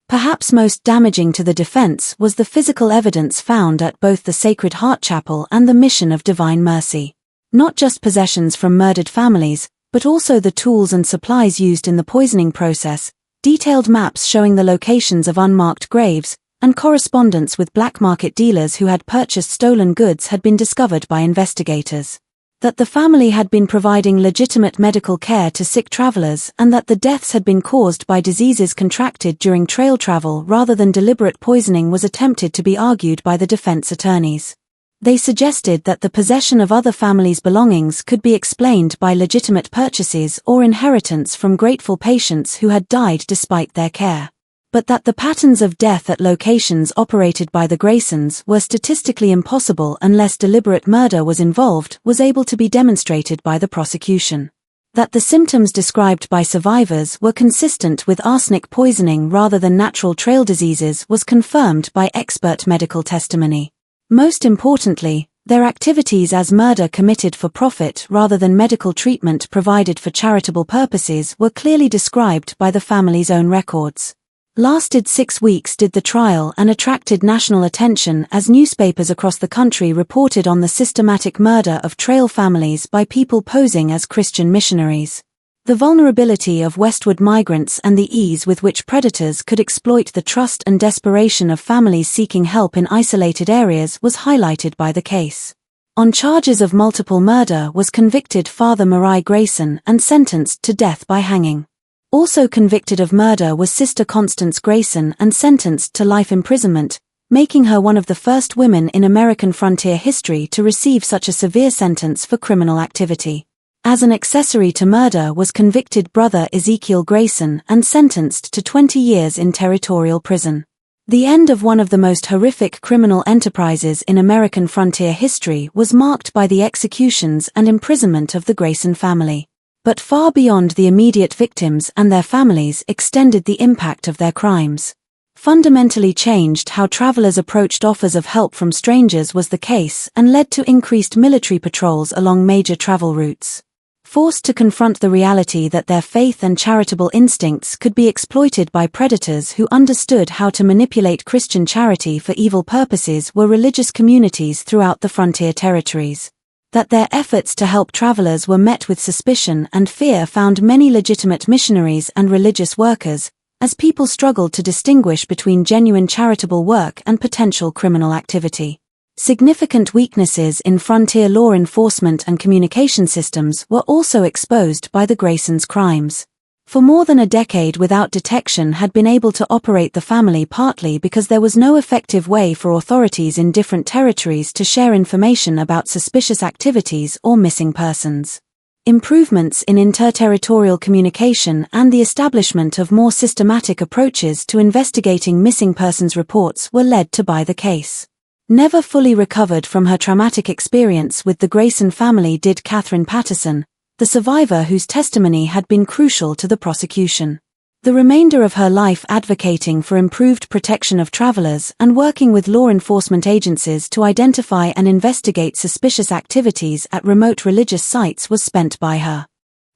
Perhaps most damaging to the defense was the physical evidence found at both the Sacred Heart Chapel and the Mission of Divine Mercy. Not just possessions from murdered families, but also the tools and supplies used in the poisoning process, detailed maps showing the locations of unmarked graves, and correspondence with black market dealers who had purchased stolen goods had been discovered by investigators. That the family had been providing legitimate medical care to sick travelers and that the deaths had been caused by diseases contracted during trail travel rather than deliberate poisoning was attempted to be argued by the defense attorneys. They suggested that the possession of other families' belongings could be explained by legitimate purchases or inheritance from grateful patients who had died despite their care. But that the patterns of death at locations operated by the Graysons were statistically impossible unless deliberate murder was involved was able to be demonstrated by the prosecution. That the symptoms described by survivors were consistent with arsenic poisoning rather than natural trail diseases was confirmed by expert medical testimony. Most importantly, their activities as murder committed for profit rather than medical treatment provided for charitable purposes were clearly described by the family's own records. Lasted 6 weeks did the trial and attracted national attention as newspapers across the country reported on the systematic murder of trail families by people posing as Christian missionaries. The vulnerability of westward migrants and the ease with which predators could exploit the trust and desperation of families seeking help in isolated areas was highlighted by the case. On charges of multiple murder was convicted Father Murray Grayson and sentenced to death by hanging. Also convicted of murder was Sister Constance Grayson and sentenced to life imprisonment, making her one of the first women in American frontier history to receive such a severe sentence for criminal activity. As an accessory to murder was convicted Brother Ezekiel Grayson and sentenced to 20 years in territorial prison. The end of one of the most horrific criminal enterprises in American frontier history was marked by the executions and imprisonment of the Grayson family. But far beyond the immediate victims and their families extended the impact of their crimes. Fundamentally changed how travelers approached offers of help from strangers was the case and led to increased military patrols along major travel routes. Forced to confront the reality that their faith and charitable instincts could be exploited by predators who understood how to manipulate Christian charity for evil purposes were religious communities throughout the frontier territories. That their efforts to help travelers were met with suspicion and fear found many legitimate missionaries and religious workers, as people struggled to distinguish between genuine charitable work and potential criminal activity. Significant weaknesses in frontier law enforcement and communication systems were also exposed by the Graysons' crimes. For more than a decade without detection had been able to operate the family partly because there was no effective way for authorities in different territories to share information about suspicious activities or missing persons. Improvements in interterritorial communication and the establishment of more systematic approaches to investigating missing persons reports were led to by the case. Never fully recovered from her traumatic experience with the Grayson family did Catherine Patterson, the survivor whose testimony had been crucial to the prosecution. The remainder of her life advocating for improved protection of travelers and working with law enforcement agencies to identify and investigate suspicious activities at remote religious sites was spent by her.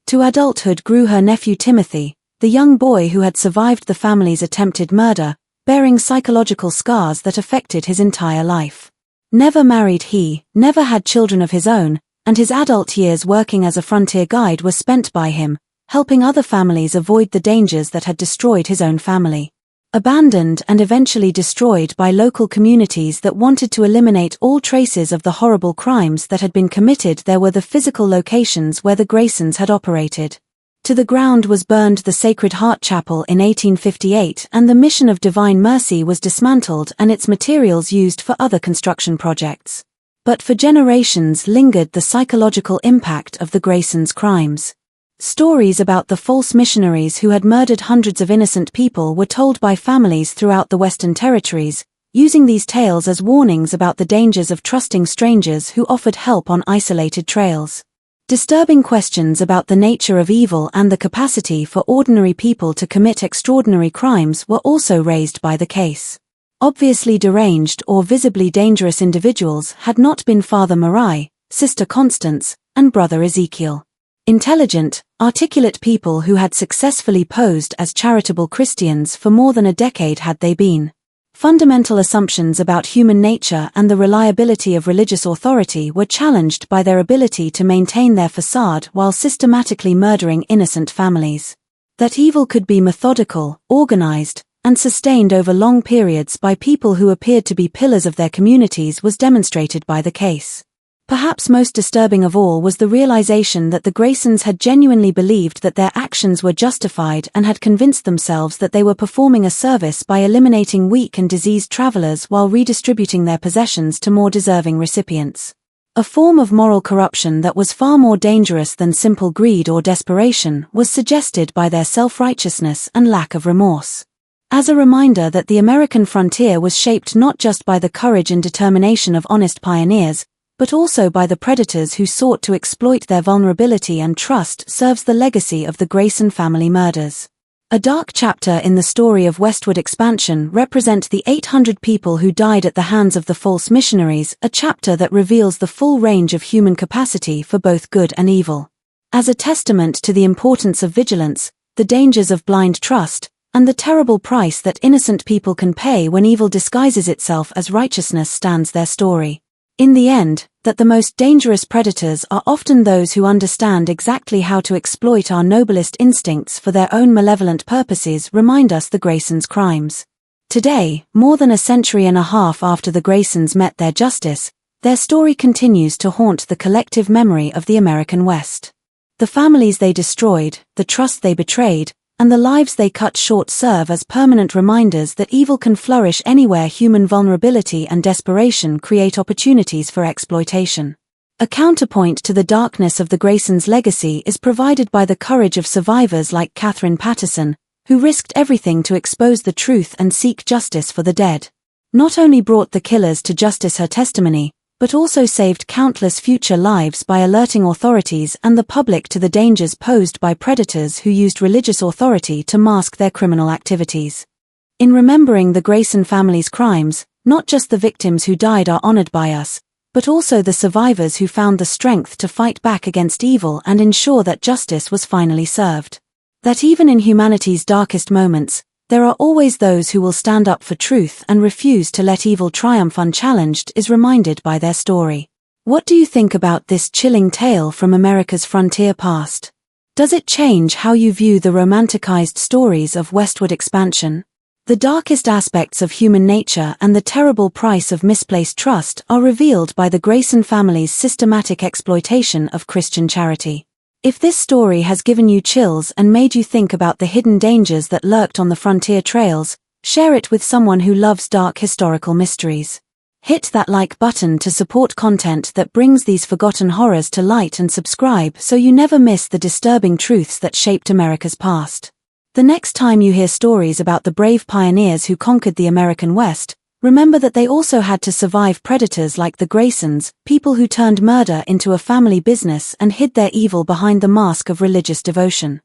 To adulthood grew her nephew Timothy, the young boy who had survived the family's attempted murder, bearing psychological scars that affected his entire life. Never married he, never had children of his own, and his adult years working as a frontier guide were spent by him, helping other families avoid the dangers that had destroyed his own family. Abandoned and eventually destroyed by local communities that wanted to eliminate all traces of the horrible crimes that had been committed, there were the physical locations where the Graysons had operated. To the ground was burned the Sacred Heart Chapel in 1858, and the Mission of Divine Mercy was dismantled and its materials used for other construction projects. But for generations lingered the psychological impact of the Graysons' crimes. Stories about the false missionaries who had murdered hundreds of innocent people were told by families throughout the Western Territories, using these tales as warnings about the dangers of trusting strangers who offered help on isolated trails. Disturbing questions about the nature of evil and the capacity for ordinary people to commit extraordinary crimes were also raised by the case. Obviously deranged or visibly dangerous individuals had not been Father Murray, Sister Constance, and Brother Ezekiel. Intelligent, articulate people who had successfully posed as charitable Christians for more than a decade had they been. Fundamental assumptions about human nature and the reliability of religious authority were challenged by their ability to maintain their facade while systematically murdering innocent families. That evil could be methodical, organized, and sustained over long periods by people who appeared to be pillars of their communities was demonstrated by the case. Perhaps most disturbing of all was the realization that the Graysons had genuinely believed that their actions were justified and had convinced themselves that they were performing a service by eliminating weak and diseased travelers while redistributing their possessions to more deserving recipients. A form of moral corruption that was far more dangerous than simple greed or desperation was suggested by their self-righteousness and lack of remorse. As a reminder that the American frontier was shaped not just by the courage and determination of honest pioneers, but also by the predators who sought to exploit their vulnerability and trust, serves the legacy of the Grayson family murders. A dark chapter in the story of westward expansion represent the 800 people who died at the hands of the false missionaries, a chapter that reveals the full range of human capacity for both good and evil. As a testament to the importance of vigilance, the dangers of blind trust, and the terrible price that innocent people can pay when evil disguises itself as righteousness, stands their story. In the end, that the most dangerous predators are often those who understand exactly how to exploit our noblest instincts for their own malevolent purposes remind us the Graysons' crimes. Today, more than a century and a half after the Graysons met their justice, their story continues to haunt the collective memory of the American West. The families they destroyed, the trust they betrayed, and the lives they cut short serve as permanent reminders that evil can flourish anywhere human vulnerability and desperation create opportunities for exploitation. A counterpoint to the darkness of the Graysons' legacy is provided by the courage of survivors like Catherine Patterson, who risked everything to expose the truth and seek justice for the dead. Not only brought the killers to justice her testimony, but also saved countless future lives by alerting authorities and the public to the dangers posed by predators who used religious authority to mask their criminal activities. In remembering the Grayson family's crimes, not just the victims who died are honored by us, but also the survivors who found the strength to fight back against evil and ensure that justice was finally served. That even in humanity's darkest moments, there are always those who will stand up for truth and refuse to let evil triumph unchallenged is reminded by their story. What do you think about this chilling tale from America's frontier past? Does it change how you view the romanticized stories of westward expansion? The darkest aspects of human nature and the terrible price of misplaced trust are revealed by the Grayson family's systematic exploitation of Christian charity. If this story has given you chills and made you think about the hidden dangers that lurked on the frontier trails, share it with someone who loves dark historical mysteries. Hit that like button to support content that brings these forgotten horrors to light, and subscribe so you never miss the disturbing truths that shaped America's past. The next time you hear stories about the brave pioneers who conquered the American West, remember that they also had to survive predators like the Graysons, people who turned murder into a family business and hid their evil behind the mask of religious devotion.